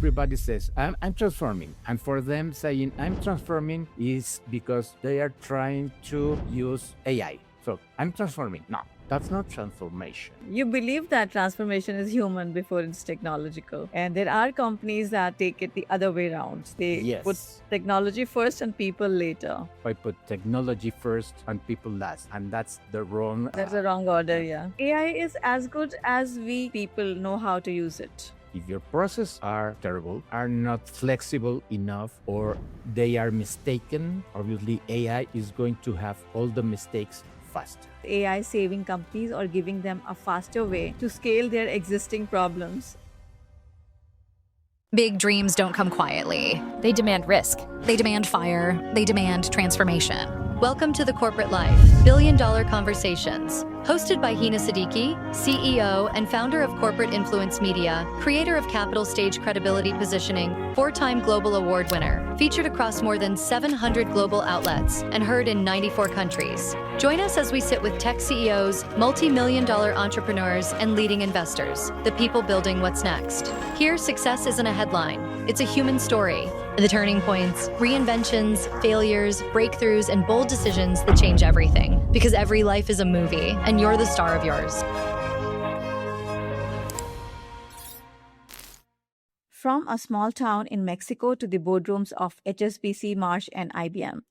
Everybody says, I'm transforming. And for them, saying I'm transforming is because they are trying to use AI. So I'm transforming. No, that's not transformation. You believe that transformation is human before it's technological. And there are companies that take it the other way around. They put Yes. technology first and people later. I put technology first and people last. And that's the wrong. That's the wrong order, yeah. AI is as good as we people know how to use it. If your processes are terrible, are not flexible enough, or they are mistaken, obviously AI is going to have all the mistakes fast. AI saving companies or giving them a faster way to scale their existing problems. Big dreams don't come quietly. They demand risk. They demand fire. They demand transformation. Welcome to The Corporate Life, Billion-Dollar Conversations. Hosted by Hina Siddiqui, CEO and founder of Corporate Influence Media, creator of Capital Stage Credibility Positioning, 4-time Global Award winner, featured across more than 700 global outlets, and heard in 94 countries. Join us as we sit with tech CEOs, multi-million-dollar entrepreneurs, and leading investors, the people building what's next. Here, success isn't a headline. It's a human story. The turning points, reinventions, failures, breakthroughs, and bold decisions that change everything. Because every life is a movie, and you're the star of yours. From a small town in Mexico to the boardrooms of HSBC, Marsh, and IBM,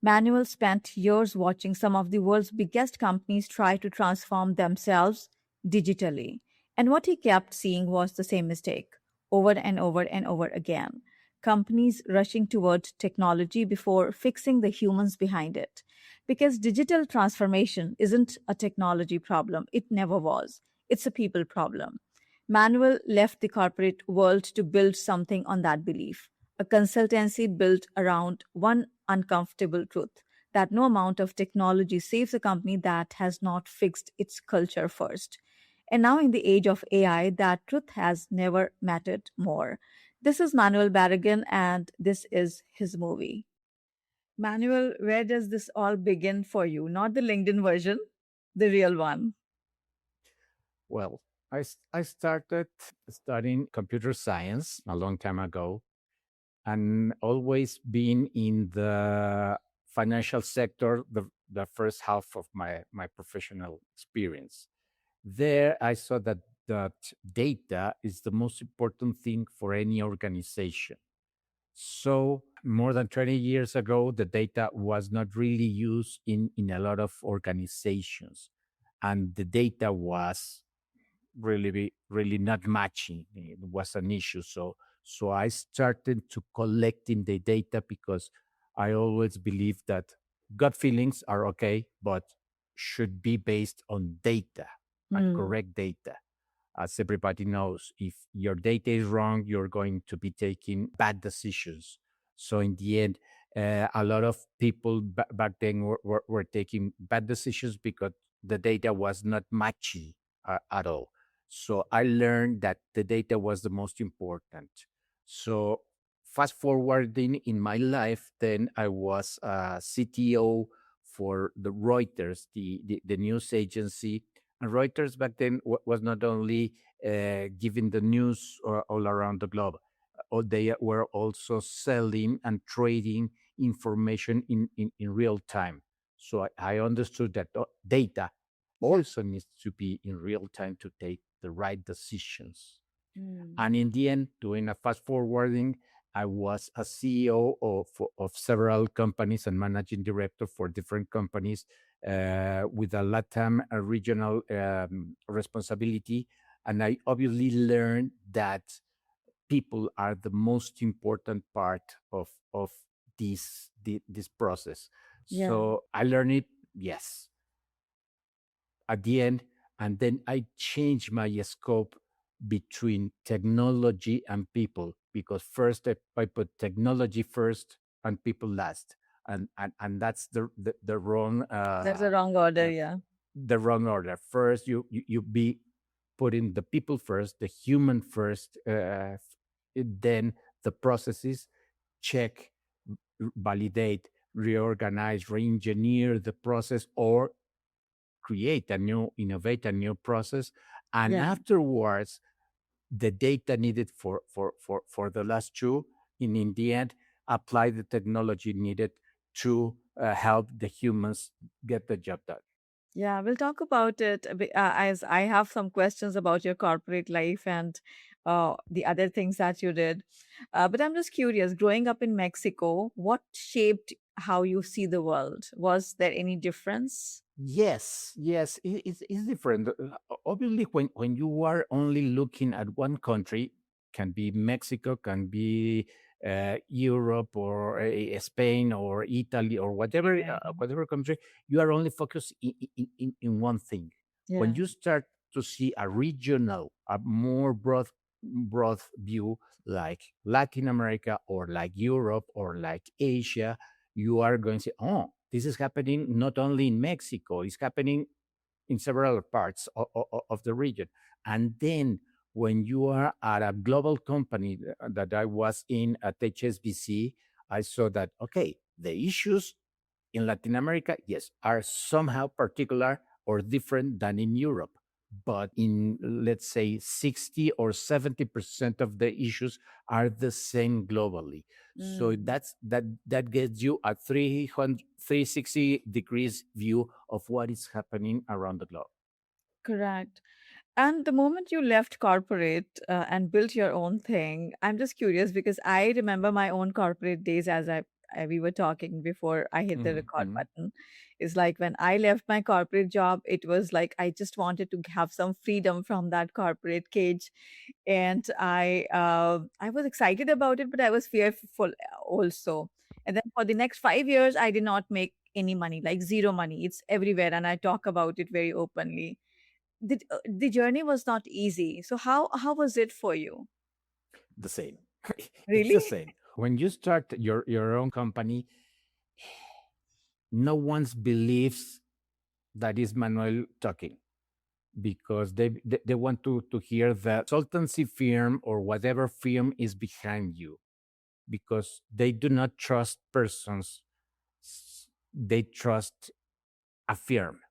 Manuel spent years watching some of the world's biggest companies try to transform themselves digitally. And what he kept seeing was the same mistake over and over and over again. Companies rushing toward technology before fixing the humans behind it. Because digital transformation isn't a technology problem. It never was. It's a people problem. Manuel left the corporate world to build something on that belief, a consultancy built around one uncomfortable truth, that no amount of technology saves a company that has not fixed its culture first. And now, in the age of AI, that truth has never mattered more. This is Manuel Barragan, and this is his movie. Manuel, where does this all begin for you? Not the LinkedIn version, the real one. Well, I started studying computer science a long time ago, and always been in the financial sector the first half of my professional experience. There, I saw that data is the most important thing for any organization. So more than 20 years ago, the data was not really used in a lot of organizations. And the data was really not matching. It was an issue. So I started to collecting the data because I always believe that gut feelings are okay, but should be based on data and correct data. As everybody knows, if your data is wrong, you're going to be taking bad decisions. So in the end, a lot of people back then were taking bad decisions because the data was not matching at all. So I learned that the data was the most important. So fast forwarding in my life, then I was a CTO for the Reuters, the news agency. And Reuters back then was not only giving the news all around the globe, they were also selling and trading information in real time. So I understood that data also needs to be in real time to take the right decisions. And in the end, doing a fast forwarding, I was a CEO of several companies and managing director for different companies with a LATAM regional responsibility. And I obviously learned that people are the most important part of this process. Yeah. So I learned it, yes, at the end, and then I changed my scope between technology and people, because first I put technology first and people last, and that's the wrong That's the wrong order, yeah. the wrong order. First you be putting the people first, the human first, then the processes, check, validate, reorganize, re-engineer the process, or innovate a new process. And Yeah. afterwards, the data needed for the last two, and in the end, apply the technology needed to help the humans get the job done. Yeah, we'll talk about it as I have some questions about your corporate life and the other things that you did. But I'm just curious, growing up in Mexico, what shaped how you see the world? Was there any difference? Yes, it's different. Obviously, when you are only looking at one country, can be Mexico, can be Europe or Spain or Italy or Right. whatever country, you are only focused in one thing. When Yeah. you start to see a regional, a more broad view, like Latin America or like Europe or like Asia, you are going to say, oh, this is happening not only in Mexico, it's happening in several parts of the region. And then when you are at a global company that I was in at HSBC, I saw that, okay, the issues in Latin America, yes, are somehow particular or different than in Europe. But in, let's say, 60 or 70% of the issues are the same globally. So Mm, that gets you a 360 degrees view of what is happening around the globe. correct. And the moment you left corporate and built your own thing, I'm just curious because I remember my own corporate days as we were talking before I hit the record Mhm. button. Is like when I left my corporate job, it was like I just wanted to have some freedom from that corporate cage, and I was excited about it, but I was fearful also. And then for the next 5 years, I did not make any money, like zero money. It's everywhere, and I talk about it very openly. The journey was not easy. So how was it for you? The same. It's the Really? same. When you start your own company, no one believes that is Manuel talking, because they want to hear the consultancy firm or whatever firm is behind you, because they do not trust persons, they trust a firm.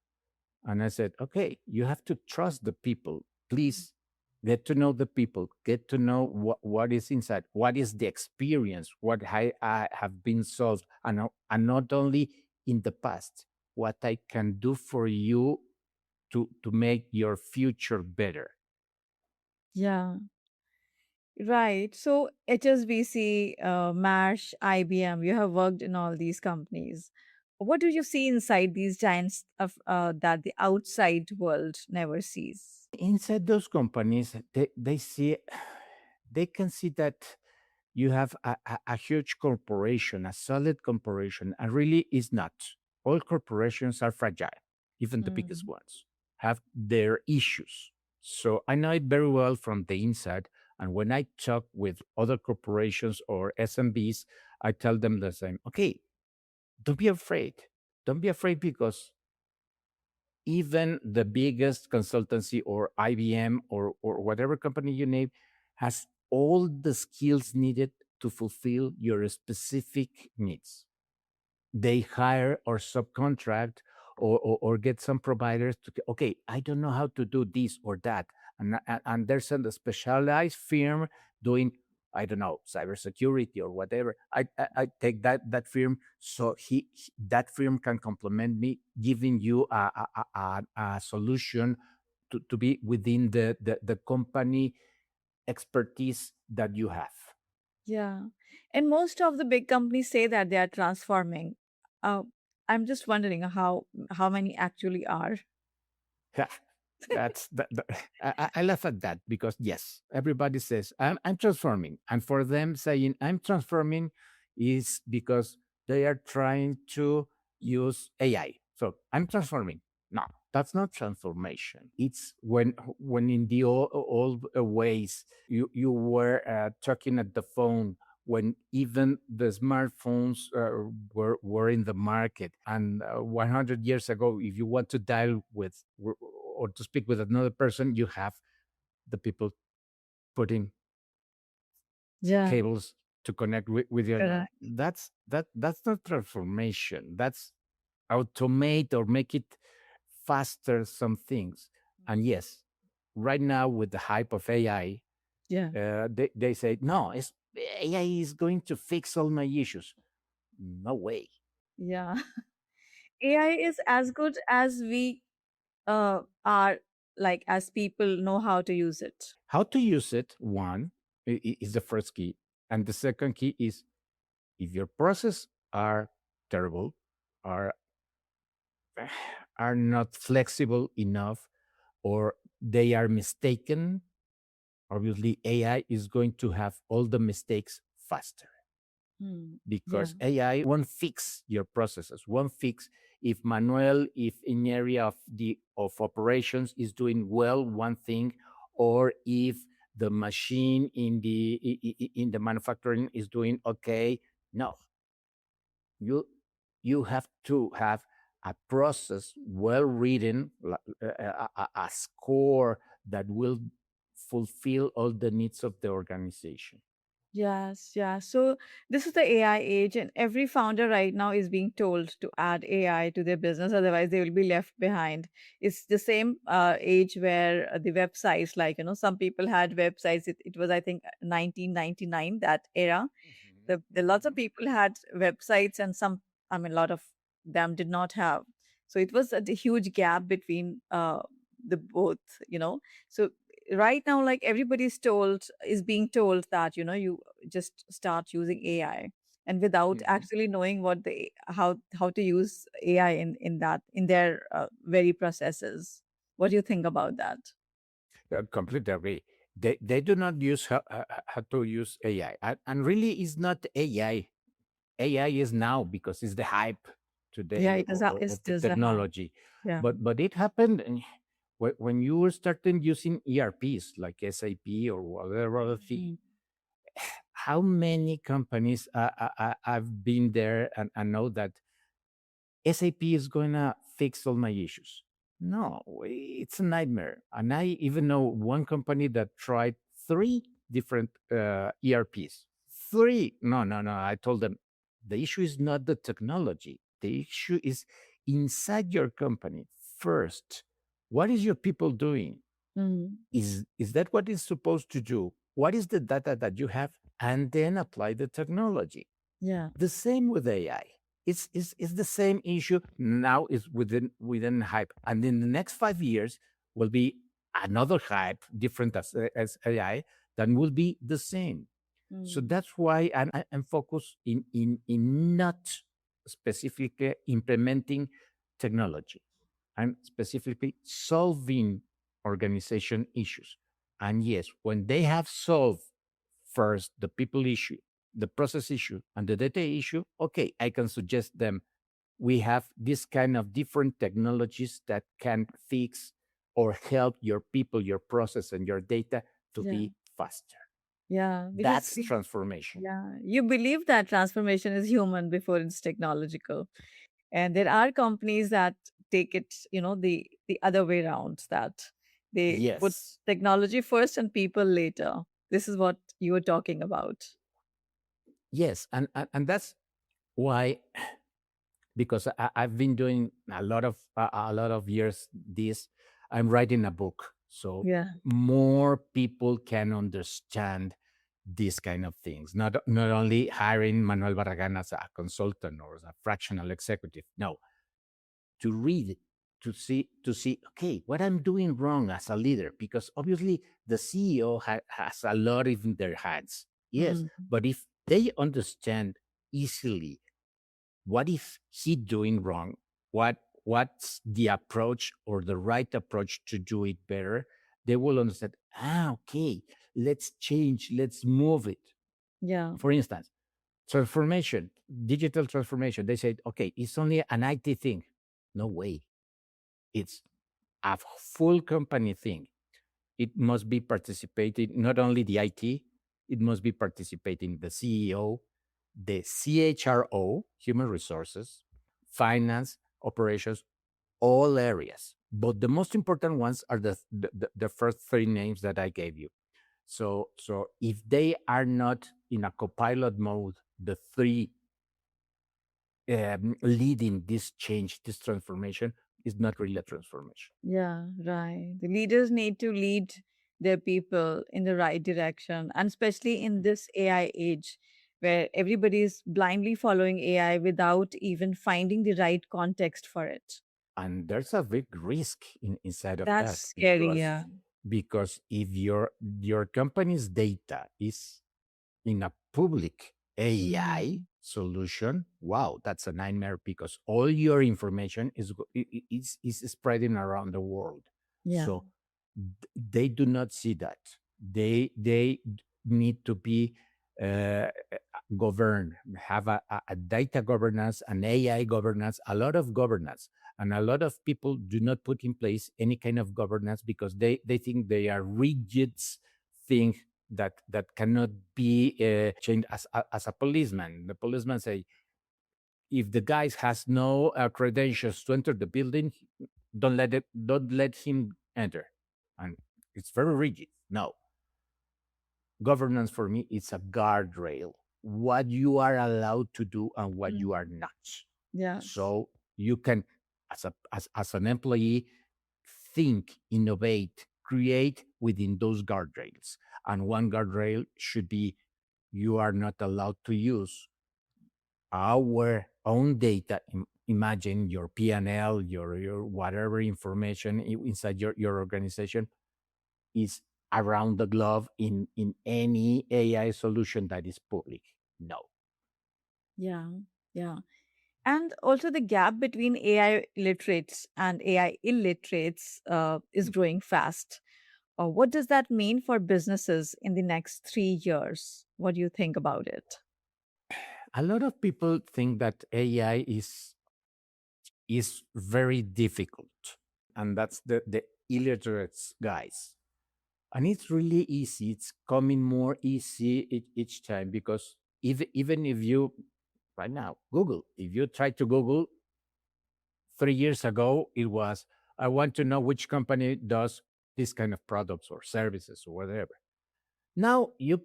And I said, okay, you have to trust the people. Please get to know the people, get to know what is inside, what is the experience, what I have been solved, and not only in the past, what I can do for you to make your future better. Yeah, right. So HSBC, MARSH, IBM, you have worked in all these companies. What do you see inside these giants of that the outside world never sees? Inside those companies, they see, they can see that you have a huge corporation, a solid corporation, and really is not. All corporations are fragile, even the biggest Mm. ones have their issues. So I know it very well from the inside. And when I talk with other corporations or SMBs, I tell them the same. Okay, don't be afraid. Don't be afraid, because even the biggest consultancy or IBM or whatever company you name has all the skills needed to fulfill your specific needs. They hire or subcontract or get some providers to, okay, I don't know how to do this or that. And there's a specialized firm doing, I don't know, cybersecurity or whatever. I take that firm, so that firm can complement me, giving you a solution to be within the company expertise that you have. Yeah. And most of the big companies say that they are transforming. Uh, I'm just wondering how many actually are. Yeah, I laugh at that, because yes, everybody says I'm transforming, and for them saying I'm transforming is because they are trying to use AI. So I'm transforming. No, that's not transformation. It's when in the old ways you were talking at the phone, when even the smartphones were in the market. And 100 years ago, if you want to dial with or to speak with another person, you have the people putting Yeah, cables to connect with you. correct. That's not transformation. That's automate or make it faster some things. And yes, right now with the hype of AI, They say, no, AI is going to fix all my issues. No way. Yeah. AI is as good as we are, like, as people know how to use it. How to use it, one, is the first key. And the second key is, if your process are terrible, are are not flexible enough, or they are mistaken, obviously AI is going to have all the mistakes faster, Yeah. because AI won't fix your processes, won't fix if Manuel, if in area of operations is doing well one thing, or if the machine in the manufacturing is doing okay. No, you you have to have a process well written, a score that will fulfill all the needs of the organization. Yes, yeah. So this is the AI age, and every founder right now is being told to add AI to their business, otherwise they will be left behind. It's the same age where the websites, like, some people had websites. It was, I think, 1999, that era. The lots of people had websites, and some, I mean, a lot of them did not have. So it was a huge gap between the both, so right now, like, everybody's told is being told that you just start using AI, and without Mhm. actually knowing what the how to use AI in their very processes. What do you think about that? Completely agree. They do not use how to use AI, and really is not AI. AI is now because it's the hype Yeah, today it is of it's the just a technology. yeah. But it happened when you were starting using ERPs like SAP or whatever other thing. Mhm. How many companies I've been there and know that SAP is going to fix all my issues? No, it's a nightmare. And I even know one company that tried three different ERPs. Three. No, no, no. I told them the issue is not the technology. The issue is inside your company. First, what is your people doing? Mhm. Is that what it's supposed to do? What is the data that you have? And then apply the technology. Yeah. The same with AI. It's the same issue. Now is within hype. And in the next 5 years will be another hype, different as AI, that will be the same. So Mm. that's why I'm focused in not specifically implementing technology. I'm specifically solving organization issues. And yes, when they have solved first the people issue, the process issue, and the data issue, okay, I can suggest them. We have this kind of different technologies that can fix or help your people, your process, and your data to Yeah. be faster. Yeah, because That's transformation. yeah, you believe that transformation is human before it's technological. And there are companies that take it, the other way around, that they put Yes. technology first and people later. This is what you were talking about. Yes. And that's why, because I've been doing a lot of years this, I'm writing a book so Yeah. more people can understand these kind of things. Not only hiring Manuel Barragan as a consultant or as a fractional executive. No, to read, to see. Okay, what I'm doing wrong as a leader, because obviously the CEO has a lot in their hands. Yes, Mm. but if they understand easily what is he doing wrong, what's the approach or the right approach to do it better, they will understand. Okay, let's change, let's move it. Yeah. For instance, transformation, digital transformation, they said, okay, it's only an IT thing. No way, it's a full company thing. It must be participating, not only the IT, it must be participating the CEO, the CHRO, human resources, finance, operations, all areas. But the most important ones are the first three names that I gave you. So if they are not in a copilot mode, the three leading this change, this transformation, is not really a transformation. Yeah, right. The leaders need to lead their people in the right direction, and especially in this AI age where everybody is blindly following AI without even finding the right context for it. And there's a big risk inside of That's that, scary, yeah. because if your company's data is in a public AI Mhm. solution, wow, that's a nightmare, because all your information is spreading around the world. Yeah. So they do not see that. They need to be uh, governed, have a data governance, an AI governance, a lot of governance. And a lot of people do not put in place any kind of governance because they think they are rigid thing that cannot be changed as a policeman. The policeman say, if the guy has no credentials to enter the building, don't let him enter. And it's very rigid. No, governance for me is a guardrail. What you are allowed to do and what you are not. Yes. So you can, as an employee, think, innovate, create within those guardrails. And one guardrail should be, you are not allowed to use our own data. Imagine your P&L, your whatever information inside your organization is around the globe in any AI solution that is public. No. Yeah. Yeah. And also, the gap between AI literates and AI illiterates is growing fast. What does that mean for businesses in the next 3 years? What do you think about it? A lot of people think that AI is very difficult, and that's the illiterates guys. And it's really easy. It's coming more easy each time, because even if you right now Google, if you try to Google 3 years ago, it was, I want to know which company does this kind of products or services or whatever. Now you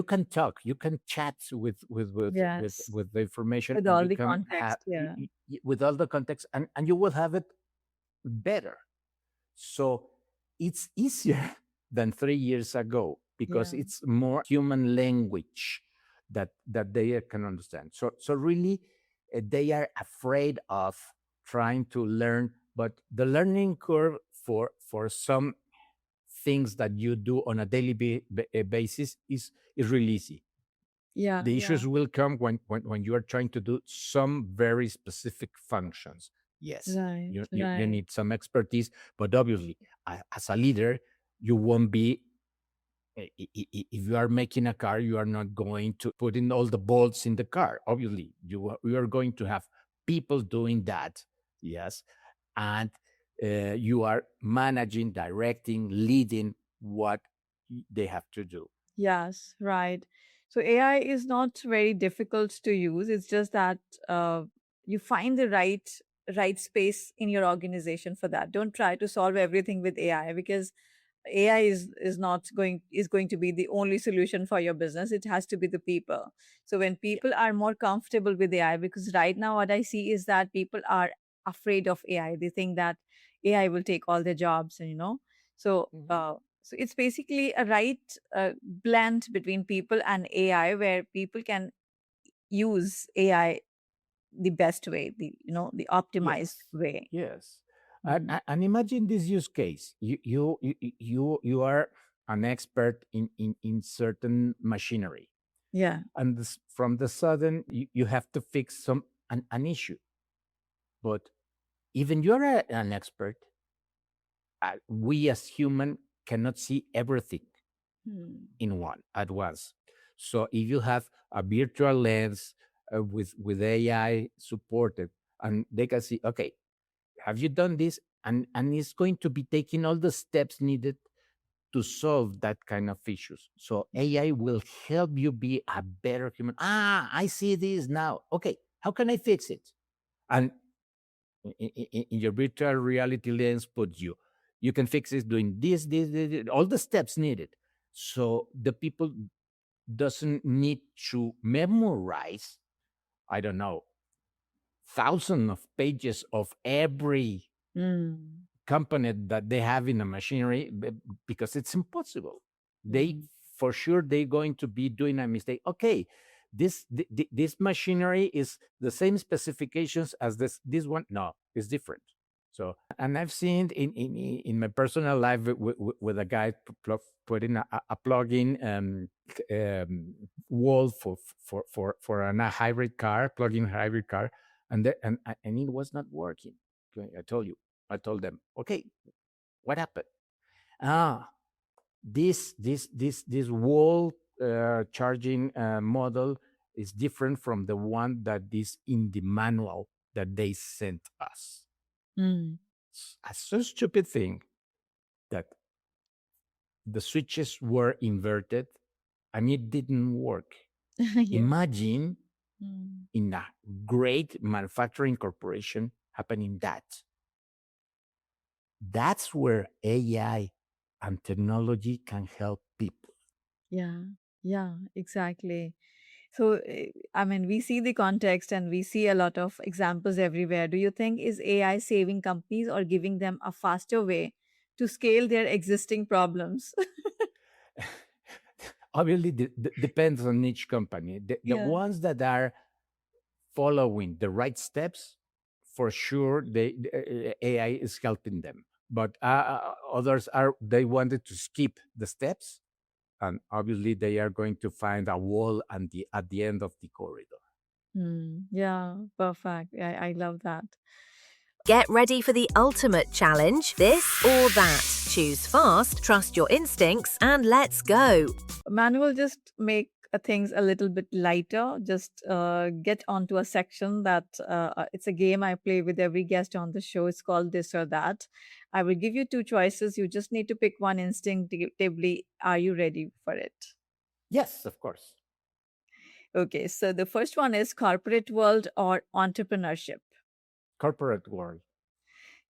can talk, you can chat Yes. with the information, With and all you the can have context. Yeah. with all the context, and you will have it better. So it's easier than 3 years ago, because Yeah. it's more human language that they can understand. So really, they are afraid of trying to learn, but the learning curve for some things that you do on a daily basis is really easy. Yeah. The Yeah. issues will come when you are trying to do some very specific functions. Yes, Right. you Right. need some expertise, but obviously, as a leader, you won't be. If you are making a car, you are not going to put in all the bolts in the car. Obviously, you are going to have people doing that. Yes, and you are managing, directing, leading what they have to do. Yes. Right. So AI is not very difficult to use. It's just that uh, you find the right space in your organization for that. Don't try to solve everything with AI, because AI is going to be the only solution for your business. It has to be the people. So when Yeah. people are more comfortable with AI, because right now what I see is that people are afraid of AI. They think that AI will take all their jobs, and so Mhm. so it's basically a right blend between people and AI, where people can use AI the best way, the optimized Yes, way. yes. Mhm. And imagine this use case. You are an expert in certain machinery, Yeah. and from the sudden you have to fix an issue. But even you're an expert, we as human cannot see everything Hmm. in one at once. So if you have a virtual lens with AI supported, and they can see, okay, have you done this? And it's going to be taking all the steps needed to solve that kind of issues. So AI will help you be a better human. I see this now. Okay, how can I fix it? And in your virtual reality lens, put you can fix it doing this, all the steps needed. So the people doesn't need to memorize, I don't know, thousands of pages of every Mm. component that they have in a machinery because it's impossible. They for sure they're going to be doing a mistake. Okay, this machinery is the same specifications as this one. No, it's different. So, and I've seen in my personal life with a guy putting a plug-in wall for a hybrid car, plug-in hybrid car, and it was not working. I told them, okay, what happened? Ah, this wall charging model is different from the one that is in the manual that they sent us. It's a so stupid thing that the switches were inverted and it didn't work. Imagine in a great manufacturing corporation happening that. That's where AI and technology can help people. Yeah, exactly. So, I mean, we see the context and we see a lot of examples everywhere. Do you think is AI saving companies or giving them a faster way to scale their existing problems? Obviously, depends on each company. The Yeah. ones that are following the right steps, for sure, the AI is helping them. But others they wanted to skip the steps, and obviously they are going to find a wall at the end of the corridor. Yeah, perfect. I love that. Get ready for the ultimate challenge, this or that. Choose fast, trust your instincts, and let's go. Manuel, just make things a little bit lighter. Just get onto a section that it's a game I play with every guest on the show. It's called This or That. I will give you two choices. You just need to pick one instinctively. Are you ready for it? Yes, of course. Okay, so the first one is corporate world or entrepreneurship, Corporate world,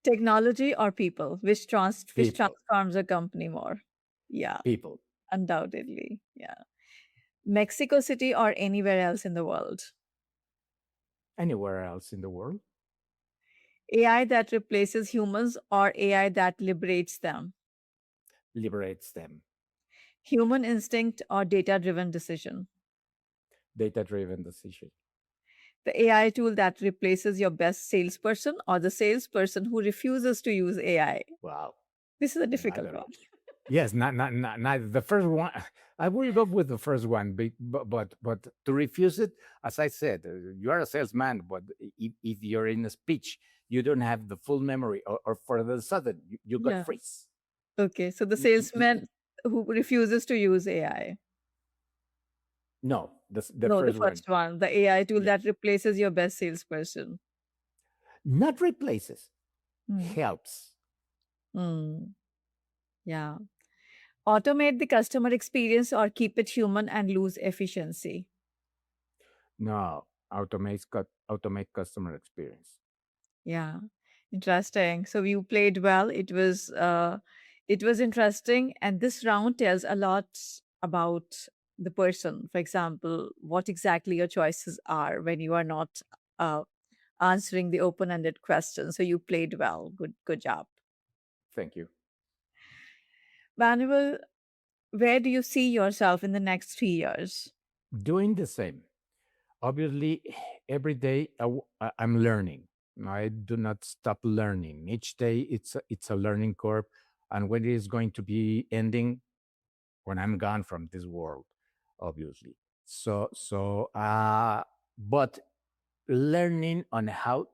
technology or people, which people, transforms a company more. Yeah, people, undoubtedly. Yeah. Mexico City or anywhere else in the world. anywhere else in the world, AI that replaces humans or AI that liberates them. liberates them. Human instinct or data driven decision. Data-driven decision. The AI tool that replaces your best salesperson or the salesperson who refuses to use AI. Wow. This is a difficult Neither. one. Yes, not the first one. I will go with the first one, but to refuse it, as I said, you are a salesman, but if you're in a speech, you don't have the full memory, or for the sudden you got Yeah. freeze. Okay, so the Y- y- y- salesman who refuses to use AI. No, the No, the first one. first one, the AI tool Yeah. that replaces your best salesperson. Not replaces, Hmm. helps. Hmm. Yeah. Automate the customer experience or keep it human and lose efficiency. No, automate customer experience. Yeah, interesting. So you played well. It was interesting, and this round tells a lot about the person. For example, what exactly your choices are when you are not uh, answering the open-ended question. So you played well. Good job. Thank you. Manuel, where do you see yourself in the next 3 years? Doing the same. Obviously, every day I'm learning. I do not stop learning. Each day it's a learning curve, and when it is going to be ending, when I'm gone from this world, obviously. But learning on how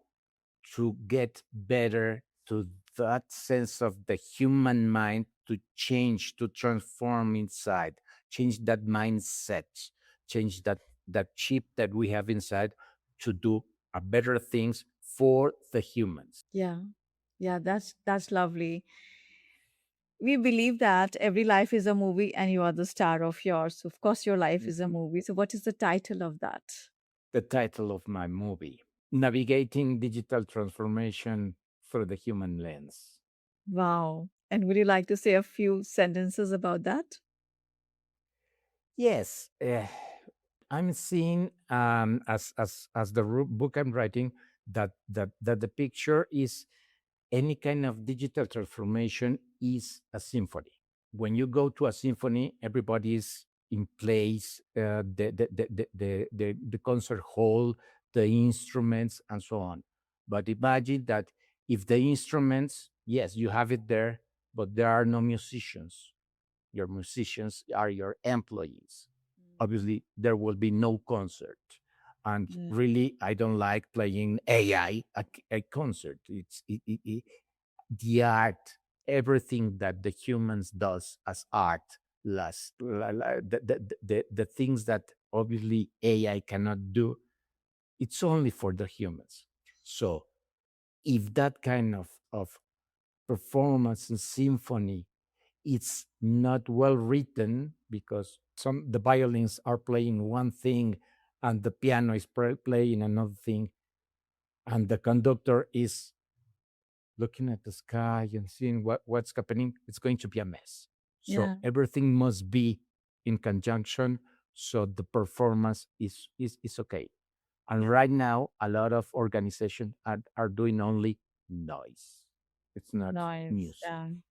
to get better to that sense of the human mind to change, to transform inside, change that mindset, change that chip that we have inside to do a better things for the humans. Yeah, yeah, that's lovely. We believe that every life is a movie and you are the star of yours. So of course, your life is a Mhm. movie. So, what is the title of that? The title of my movie, Navigating Digital Transformation Through the Human Lens. Wow. And would you like to say a few sentences about that? Yes, I'm seeing as the book I'm writing that the picture is any kind of digital transformation is a symphony. When you go to a symphony, everybody is in place, the concert hall, the instruments, and so on. But imagine that if the instruments, yes, you have it there, but there are no musicians. Your musicians are your employees. Obviously, there will be no concert. And really, I don't like playing AI a concert. It's the art, everything that the humans does as art, the things that obviously AI cannot do, it's only for the humans. So if that kind of performance and symphony, it's not well written, because the violins are playing one thing and the piano is playing another thing, and the conductor is looking at the sky and seeing what's happening, it's going to be a mess. So everything must be in conjunction, so the performance is okay. And right now, a lot of organizations are doing only noise. It's not Noise. music.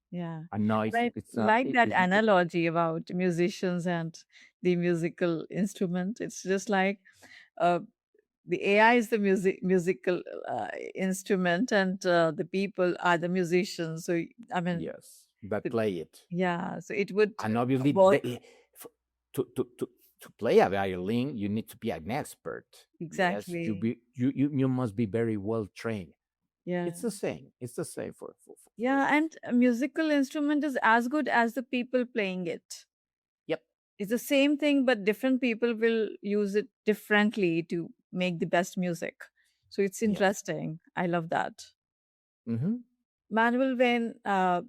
Yeah. A noise. But I It's not, like that analogy about musicians and the musical instrument. It's just like the AI is the musical instrument, and the people are the musicians. So I mean, yes, that play it. yeah. So it would And obviously, both to play a violin, you need to be an expert. exactly. Yes, you must be very well trained. Yeah. It's the same. It's the same for Yeah, and a musical instrument is as good as the people playing it. Yep. It's the same thing, but different people will use it differently to make the best music. So it's interesting. I love that. Manuel, when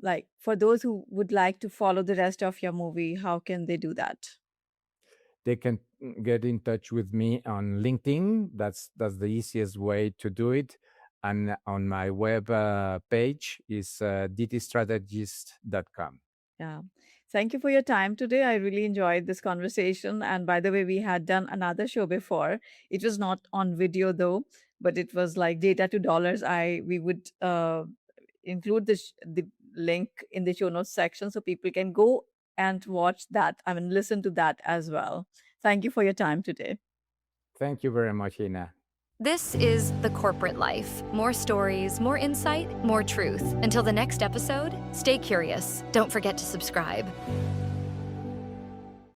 like for those who would like to follow the rest of your movie, how can they do that? They can get in touch with me on LinkedIn. That's the easiest way to do it. And on my web page is dtstrategist.com. Yeah. Thank you for your time today. I really enjoyed this conversation. And by the way, we had done another show before. It was not on video though, but it was like data to dollars. We would include the link in the show notes section so people can go and watch that. I mean, listen to that as well. Thank you for your time today. Thank you very much, Ina. This is The Corporate Life. More stories, more insight, more truth. Until the next episode, stay curious. Don't forget to subscribe.